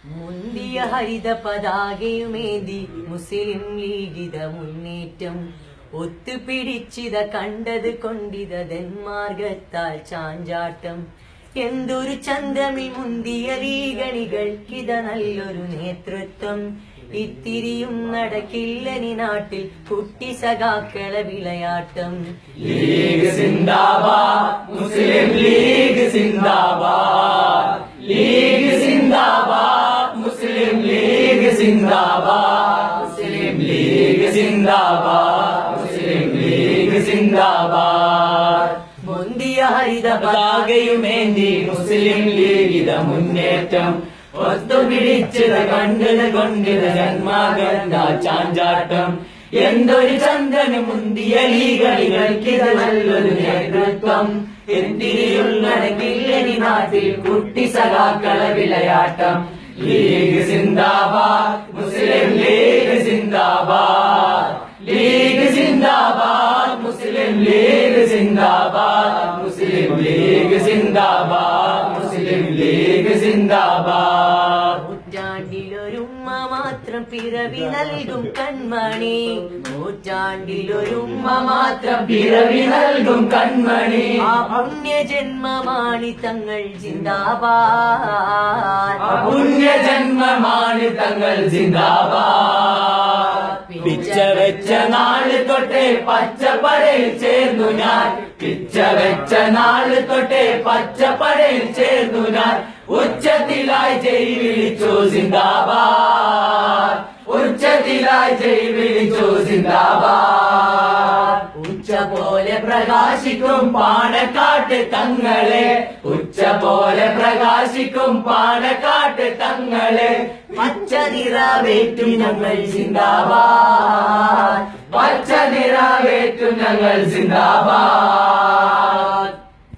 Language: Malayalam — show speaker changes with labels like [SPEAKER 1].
[SPEAKER 1] മുന്തിയ ഹരിത പതാകയുമേന്തി മുസ്ലിം ലീഗിത മുന്നേറ്റം ഒത്തുപിടിച്ചിത കണ്ടത് കൊണ്ടിത ധന്മാർഗത്താൽ ചാഞ്ചാട്ടം. എന്തൊരു ചന്തമിൽ മുന്തിയ ലീഗണികൾക്കിത നല്ലൊരു നേതൃത്വം. ഇത്തിരിയും നടക്കില്ലനി നാട്ടിൽ കുട്ടി സഖാക്കള വിളയാട്ടം.
[SPEAKER 2] ലീഗ് സിന്ദാബാദ്, മുസ്ലിം ലീഗ് സിന്ദാബാദ്, ലീഗ് സിന്ദാബാദ്, മുസ്ലിം ലീഗ് സിന്ദാബാദ്, മുസ്ലിം ലീഗ് സിന്ദാബാദ്, മുസ്ലിം ലീഗ് സിന്ദാബാദ്.
[SPEAKER 1] മുന്തിയ ഹരിത
[SPEAKER 2] പതാകയുമേന്തി മുസ്ലിം ലീഗിത മുന്നേറ്റം ഒത്തുപിടിച്ചത് കണ്ടത് കൊണ്ടിത് ജന്മാകണ്ട ചാഞ്ചാട്ടം. എന്തൊരു ചന്തന് മുന്തിയ ലീഗളികൾക്കിത് നല്ലൊരു നേതൃത്വം. എന്തിരിയുള്ളടക്കില്ലനി നാട്ടിൽ കുട്ടി സഖാക്കള വിളയാട്ടം. ലീഗ് സിന്ദാബാദ്, മുസ്ലിം ലീഗ് സിന്ദാബാദ്, ലീഗ് സിന്ദാബാദ്, മുസ്ലിം ലീഗ് സിന്ദാബാദ്, മുസ്ലിം ലീഗ് സിന്ദാബാദ്, മുസ്ലിം ലീഗ് സിന്ദാബാദ്.
[SPEAKER 1] നൂറ്റാണ്ടിലൊരുമ്മ മാത്രം പിറവി നൽകും കൺമണി, നൂറ്റാണ്ടിലൊരുമ്മ മാത്രം
[SPEAKER 2] പിറവി നൽകും കൺമണി.
[SPEAKER 1] ആ പുണ്യജന്മമാണി തങ്ങൾ ജിന്ദാബാദ്,
[SPEAKER 2] പുണ്യജന്മമാണ് തങ്ങൾ ജിന്ദാബാദ്. പിച്ച വെച്ച നാള് തൊട്ടേ പച്ചപ്പടയിൽ ചേർന്നു ഞാൻ, പിച്ച വെച്ച നാള് തൊട്ടേ പച്ചപ്പടയിൽ ചേർന്നു ഞാൻ. ഉച്ചത്തിലായി ജയ് വിളിച്ചു സിന്ദാബാദ്, ഉച്ചത്തിലായി ജയ് വിളിച്ചു സിന്ദാബാദ്. ഉച്ച പോലെ പ്രകാശിക്കും പാണക്കാട്ട് തങ്ങളെ, ഉച്ച പോലെ പ്രകാശിക്കും പാണക്കാട്ട് തങ്ങളെ.
[SPEAKER 1] പച്ച നിറവേറ്റും
[SPEAKER 2] ഞങ്ങൾ സിന്ദാബാദ്, പച്ച നിറവേറ്റും ഞങ്ങൾ സിന്ദാബാദ്.